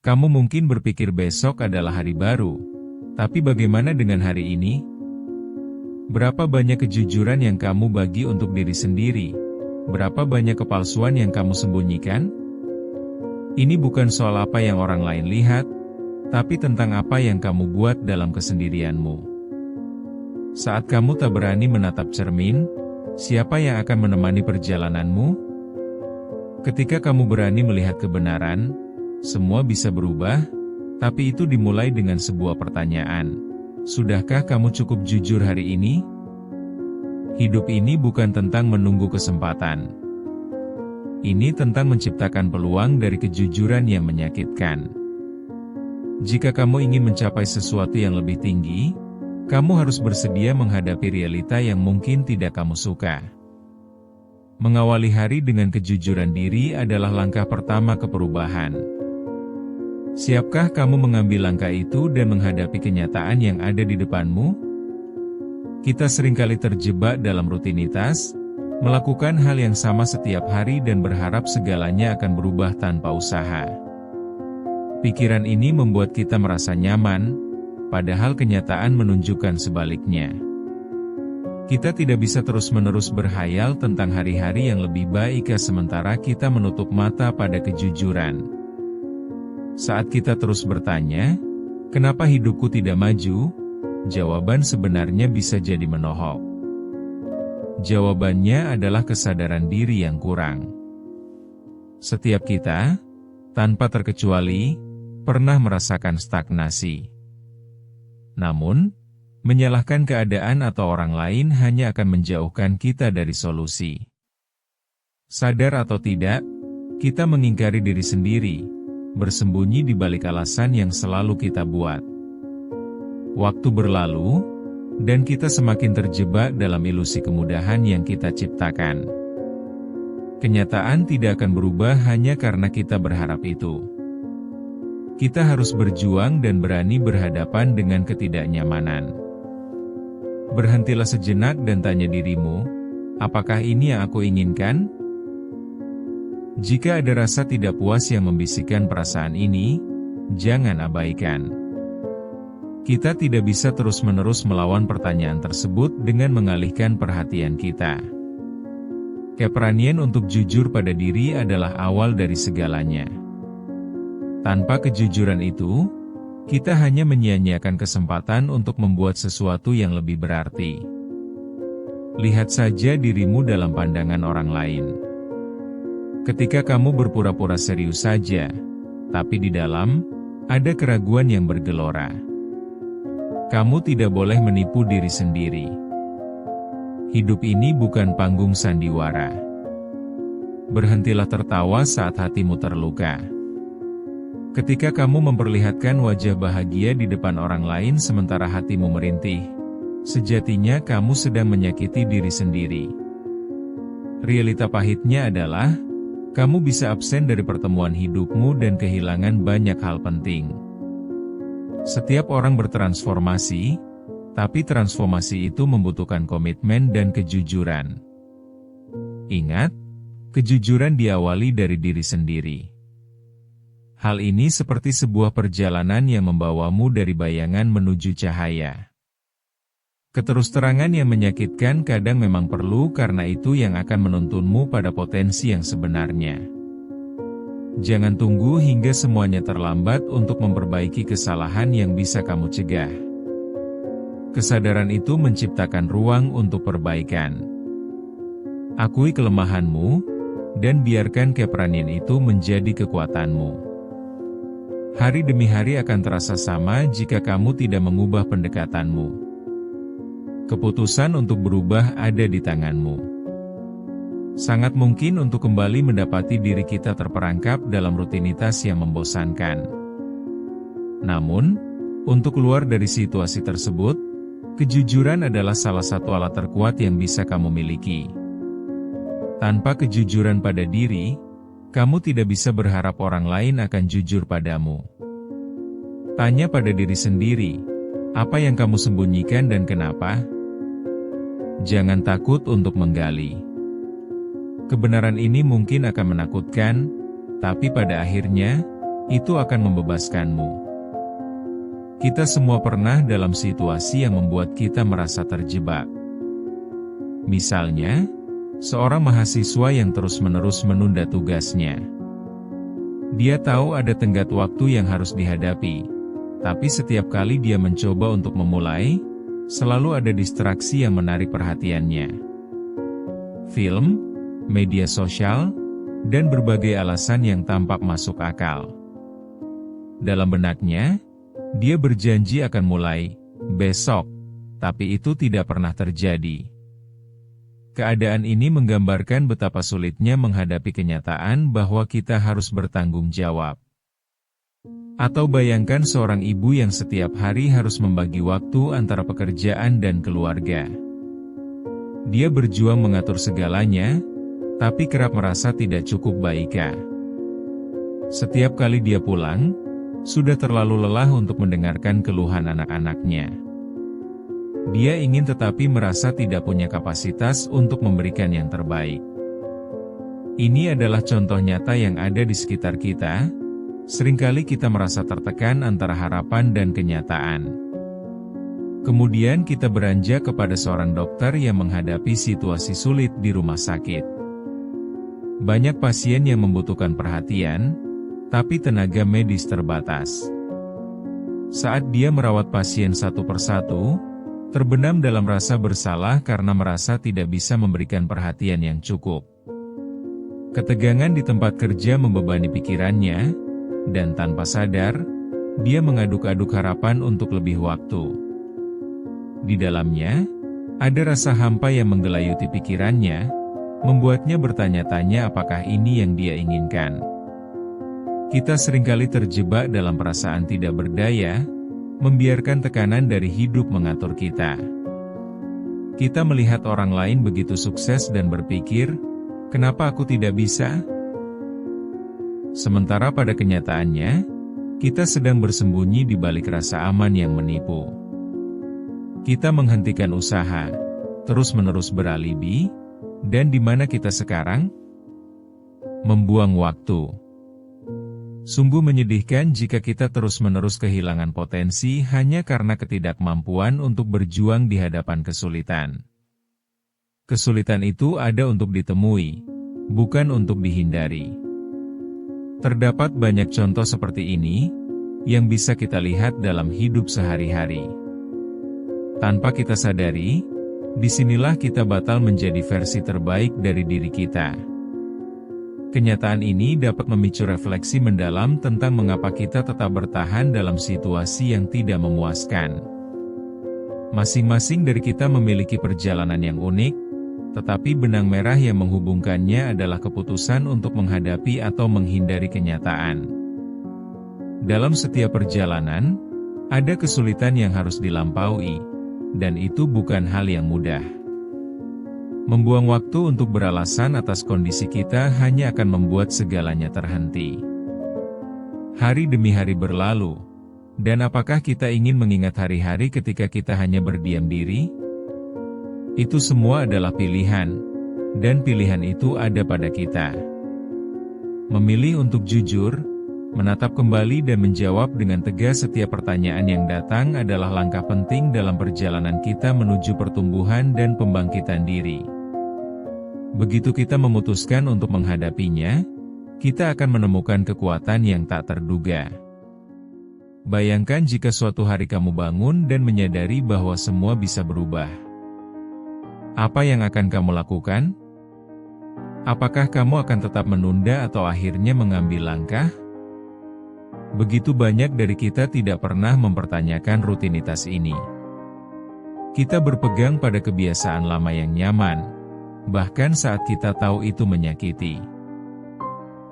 Kamu mungkin berpikir besok adalah hari baru, tapi bagaimana dengan hari ini? Berapa banyak kejujuran yang kamu bagi untuk diri sendiri? Berapa banyak kepalsuan yang kamu sembunyikan? Ini bukan soal apa yang orang lain lihat, tapi tentang apa yang kamu buat dalam kesendirianmu. Saat kamu tak berani menatap cermin, siapa yang akan menemani perjalananmu? Ketika kamu berani melihat kebenaran, semua bisa berubah, tapi itu dimulai dengan sebuah pertanyaan. Sudahkah kamu cukup jujur hari ini? Hidup ini bukan tentang menunggu kesempatan. Ini tentang menciptakan peluang dari kejujuran yang menyakitkan. Jika kamu ingin mencapai sesuatu yang lebih tinggi, kamu harus bersedia menghadapi realita yang mungkin tidak kamu suka. Mengawali hari dengan kejujuran diri adalah langkah pertama ke perubahan. Siapkah kamu mengambil langkah itu dan menghadapi kenyataan yang ada di depanmu? Kita seringkali terjebak dalam rutinitas, melakukan hal yang sama setiap hari dan berharap segalanya akan berubah tanpa usaha. Pikiran ini membuat kita merasa nyaman, padahal kenyataan menunjukkan sebaliknya. Kita tidak bisa terus-menerus berhayal tentang hari-hari yang lebih baik sementara kita menutup mata pada kejujuran. Saat kita terus bertanya, kenapa hidupku tidak maju? Jawaban sebenarnya bisa jadi menohok. Jawabannya adalah kesadaran diri yang kurang. Setiap kita, tanpa terkecuali, pernah merasakan stagnasi. Namun, menyalahkan keadaan atau orang lain hanya akan menjauhkan kita dari solusi. Sadar atau tidak, kita mengingkari diri sendiri, bersembunyi di balik alasan yang selalu kita buat. Waktu berlalu, dan kita semakin terjebak dalam ilusi kemudahan yang kita ciptakan. Kenyataan tidak akan berubah hanya karena kita berharap itu. Kita harus berjuang dan berani berhadapan dengan ketidaknyamanan. Berhentilah sejenak dan tanya dirimu, apakah ini yang aku inginkan? Jika ada rasa tidak puas yang membisikkan perasaan ini, jangan abaikan. Kita tidak bisa terus-menerus melawan pertanyaan tersebut dengan mengalihkan perhatian kita. Keberanian untuk jujur pada diri adalah awal dari segalanya. Tanpa kejujuran itu, kita hanya menyia-nyiakan kesempatan untuk membuat sesuatu yang lebih berarti. Lihat saja dirimu dalam pandangan orang lain. Ketika kamu berpura-pura serius saja, tapi di dalam, ada keraguan yang bergelora. Kamu tidak boleh menipu diri sendiri. Hidup ini bukan panggung sandiwara. Berhentilah tertawa saat hatimu terluka. Ketika kamu memperlihatkan wajah bahagia di depan orang lain sementara hatimu merintih, sejatinya kamu sedang menyakiti diri sendiri. Realita pahitnya adalah, kamu bisa absen dari pertemuan hidupmu dan kehilangan banyak hal penting. Setiap orang bertransformasi, tapi transformasi itu membutuhkan komitmen dan kejujuran. Ingat, kejujuran diawali dari diri sendiri. Hal ini seperti sebuah perjalanan yang membawamu dari bayangan menuju cahaya. Keterus-terangan yang menyakitkan kadang memang perlu karena itu yang akan menuntunmu pada potensi yang sebenarnya. Jangan tunggu hingga semuanya terlambat untuk memperbaiki kesalahan yang bisa kamu cegah. Kesadaran itu menciptakan ruang untuk perbaikan. Akui kelemahanmu, dan biarkan keberanian itu menjadi kekuatanmu. Hari demi hari akan terasa sama jika kamu tidak mengubah pendekatanmu. Keputusan untuk berubah ada di tanganmu. Sangat mungkin untuk kembali mendapati diri kita terperangkap dalam rutinitas yang membosankan. Namun, untuk keluar dari situasi tersebut, kejujuran adalah salah satu alat terkuat yang bisa kamu miliki. Tanpa kejujuran pada diri, kamu tidak bisa berharap orang lain akan jujur padamu. Tanya pada diri sendiri, apa yang kamu sembunyikan dan kenapa? Jangan takut untuk menggali. Kebenaran ini mungkin akan menakutkan, tapi pada akhirnya, itu akan membebaskanmu. Kita semua pernah dalam situasi yang membuat kita merasa terjebak. Misalnya, seorang mahasiswa yang terus-menerus menunda tugasnya. Dia tahu ada tenggat waktu yang harus dihadapi, tapi setiap kali dia mencoba untuk memulai, selalu ada distraksi yang menarik perhatiannya. Film, media sosial, dan berbagai alasan yang tampak masuk akal. Dalam benaknya, dia berjanji akan mulai besok, tapi itu tidak pernah terjadi. Keadaan ini menggambarkan betapa sulitnya menghadapi kenyataan bahwa kita harus bertanggung jawab. Atau bayangkan seorang ibu yang setiap hari harus membagi waktu antara pekerjaan dan keluarga. Dia berjuang mengatur segalanya, tapi kerap merasa tidak cukup baik. Setiap kali dia pulang, sudah terlalu lelah untuk mendengarkan keluhan anak-anaknya. Dia ingin tetapi merasa tidak punya kapasitas untuk memberikan yang terbaik. Ini adalah contoh nyata yang ada di sekitar kita. Seringkali kita merasa tertekan antara harapan dan kenyataan. Kemudian kita beranjak kepada seorang dokter yang menghadapi situasi sulit di rumah sakit. Banyak pasien yang membutuhkan perhatian, tapi tenaga medis terbatas. Saat dia merawat pasien satu persatu, terbenam dalam rasa bersalah karena merasa tidak bisa memberikan perhatian yang cukup. Ketegangan di tempat kerja membebani pikirannya, dan tanpa sadar, dia mengaduk-aduk harapan untuk lebih waktu. Di dalamnya, ada rasa hampa yang menggelayuti pikirannya, membuatnya bertanya-tanya apakah ini yang dia inginkan. Kita seringkali terjebak dalam perasaan tidak berdaya, membiarkan tekanan dari hidup mengatur kita. Kita melihat orang lain begitu sukses dan berpikir, kenapa aku tidak bisa? Sementara pada kenyataannya, kita sedang bersembunyi di balik rasa aman yang menipu. Kita menghentikan usaha, terus-menerus beralibi, dan di mana kita sekarang? Membuang waktu. Sungguh menyedihkan jika kita terus-menerus kehilangan potensi hanya karena ketidakmampuan untuk berjuang di hadapan kesulitan. Kesulitan itu ada untuk ditemui, bukan untuk dihindari. Terdapat banyak contoh seperti ini, yang bisa kita lihat dalam hidup sehari-hari. Tanpa kita sadari, disinilah kita batal menjadi versi terbaik dari diri kita. Kenyataan ini dapat memicu refleksi mendalam tentang mengapa kita tetap bertahan dalam situasi yang tidak memuaskan. Masing-masing dari kita memiliki perjalanan yang unik, tetapi benang merah yang menghubungkannya adalah keputusan untuk menghadapi atau menghindari kenyataan. Dalam setiap perjalanan, ada kesulitan yang harus dilampaui, dan itu bukan hal yang mudah. Membuang waktu untuk beralasan atas kondisi kita hanya akan membuat segalanya terhenti. Hari demi hari berlalu, dan apakah kita ingin mengingat hari-hari ketika kita hanya berdiam diri? Itu semua adalah pilihan, dan pilihan itu ada pada kita. Memilih untuk jujur, menatap kembali dan menjawab dengan tegas setiap pertanyaan yang datang adalah langkah penting dalam perjalanan kita menuju pertumbuhan dan pembangkitan diri. Begitu kita memutuskan untuk menghadapinya, kita akan menemukan kekuatan yang tak terduga. Bayangkan jika suatu hari kamu bangun dan menyadari bahwa semua bisa berubah. Apa yang akan kamu lakukan? Apakah kamu akan tetap menunda atau akhirnya mengambil langkah? Begitu banyak dari kita tidak pernah mempertanyakan rutinitas ini. Kita berpegang pada kebiasaan lama yang nyaman, bahkan saat kita tahu itu menyakiti.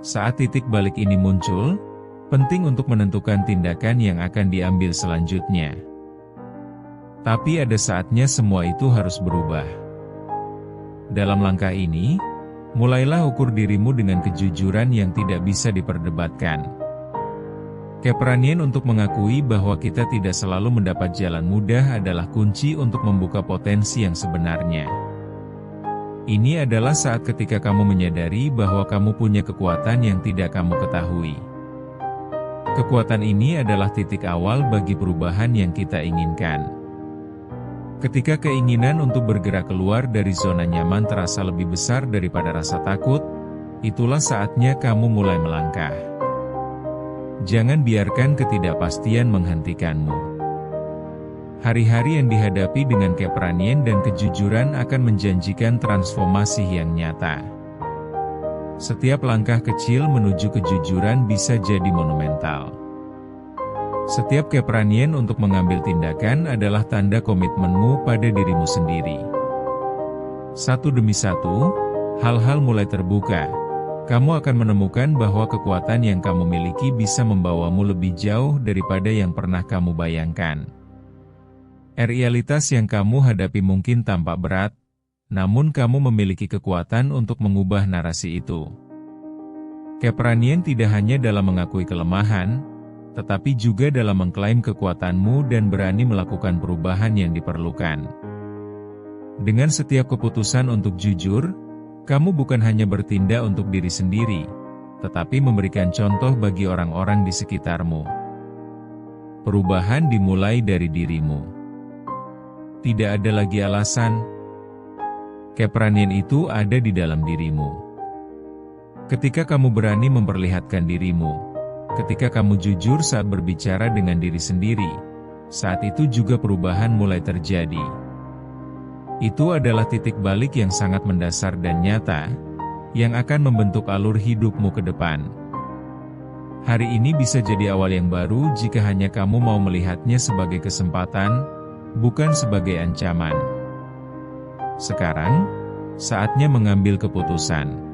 Saat titik balik ini muncul, penting untuk menentukan tindakan yang akan diambil selanjutnya. Tapi ada saatnya semua itu harus berubah. Dalam langkah ini, mulailah ukur dirimu dengan kejujuran yang tidak bisa diperdebatkan. Keberanian untuk mengakui bahwa kita tidak selalu mendapat jalan mudah adalah kunci untuk membuka potensi yang sebenarnya. Ini adalah saat ketika kamu menyadari bahwa kamu punya kekuatan yang tidak kamu ketahui. Kekuatan ini adalah titik awal bagi perubahan yang kita inginkan. Ketika keinginan untuk bergerak keluar dari zona nyaman terasa lebih besar daripada rasa takut, itulah saatnya kamu mulai melangkah. Jangan biarkan ketidakpastian menghentikanmu. Hari-hari yang dihadapi dengan keberanian dan kejujuran akan menjanjikan transformasi yang nyata. Setiap langkah kecil menuju kejujuran bisa jadi monumental. Setiap keberanian untuk mengambil tindakan adalah tanda komitmenmu pada dirimu sendiri. Satu demi satu, hal-hal mulai terbuka. Kamu akan menemukan bahwa kekuatan yang kamu miliki bisa membawamu lebih jauh daripada yang pernah kamu bayangkan. Realitas yang kamu hadapi mungkin tampak berat, namun kamu memiliki kekuatan untuk mengubah narasi itu. Keberanian tidak hanya dalam mengakui kelemahan, tetapi juga dalam mengklaim kekuatanmu dan berani melakukan perubahan yang diperlukan. Dengan setiap keputusan untuk jujur, kamu bukan hanya bertindak untuk diri sendiri, tetapi memberikan contoh bagi orang-orang di sekitarmu. Perubahan dimulai dari dirimu. Tidak ada lagi alasan. Keberanian itu ada di dalam dirimu. Ketika kamu berani memperlihatkan dirimu, ketika kamu jujur saat berbicara dengan diri sendiri, saat itu juga perubahan mulai terjadi. Itu adalah titik balik yang sangat mendasar dan nyata, yang akan membentuk alur hidupmu ke depan. Hari ini bisa jadi awal yang baru jika hanya kamu mau melihatnya sebagai kesempatan, bukan sebagai ancaman. Sekarang, saatnya mengambil keputusan.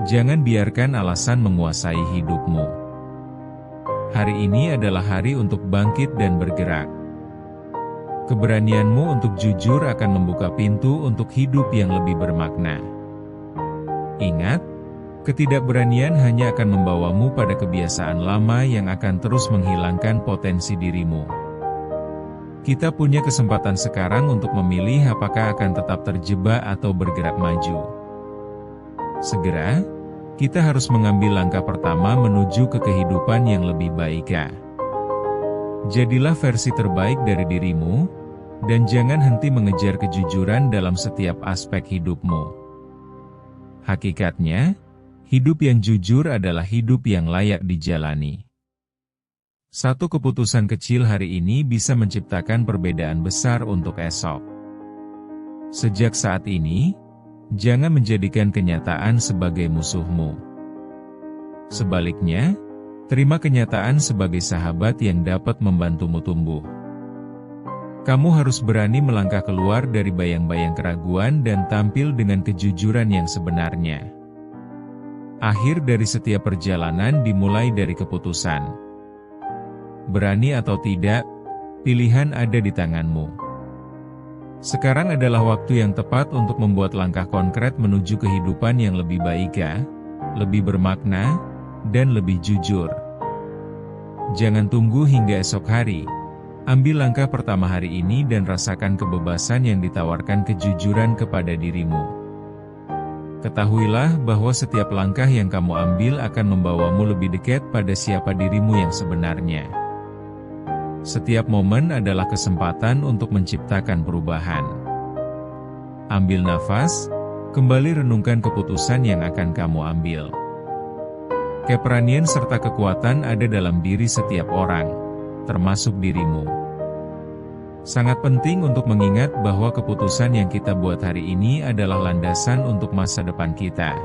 Jangan biarkan alasan menguasai hidupmu. Hari ini adalah hari untuk bangkit dan bergerak. Keberanianmu untuk jujur akan membuka pintu untuk hidup yang lebih bermakna. Ingat, ketidakberanian hanya akan membawamu pada kebiasaan lama yang akan terus menghilangkan potensi dirimu. Kita punya kesempatan sekarang untuk memilih apakah akan tetap terjebak atau bergerak maju. Segera, kita harus mengambil langkah pertama menuju ke kehidupan yang lebih baik. Jadilah versi terbaik dari dirimu, dan jangan henti mengejar kejujuran dalam setiap aspek hidupmu. Hakikatnya, hidup yang jujur adalah hidup yang layak dijalani. Satu keputusan kecil hari ini bisa menciptakan perbedaan besar untuk esok. Sejak saat ini, jangan menjadikan kenyataan sebagai musuhmu. Sebaliknya, terima kenyataan sebagai sahabat yang dapat membantumu tumbuh. Kamu harus berani melangkah keluar dari bayang-bayang keraguan dan tampil dengan kejujuran yang sebenarnya. Akhir dari setiap perjalanan dimulai dari keputusan. Berani atau tidak, pilihan ada di tanganmu. Sekarang adalah waktu yang tepat untuk membuat langkah konkret menuju kehidupan yang lebih baik, lebih bermakna, dan lebih jujur. Jangan tunggu hingga esok hari. Ambil langkah pertama hari ini dan rasakan kebebasan yang ditawarkan kejujuran kepada dirimu. Ketahuilah bahwa setiap langkah yang kamu ambil akan membawamu lebih dekat pada siapa dirimu yang sebenarnya. Setiap momen adalah kesempatan untuk menciptakan perubahan. Ambil nafas, kembali renungkan keputusan yang akan kamu ambil. Keberanian serta kekuatan ada dalam diri setiap orang, termasuk dirimu. Sangat penting untuk mengingat bahwa keputusan yang kita buat hari ini adalah landasan untuk masa depan kita.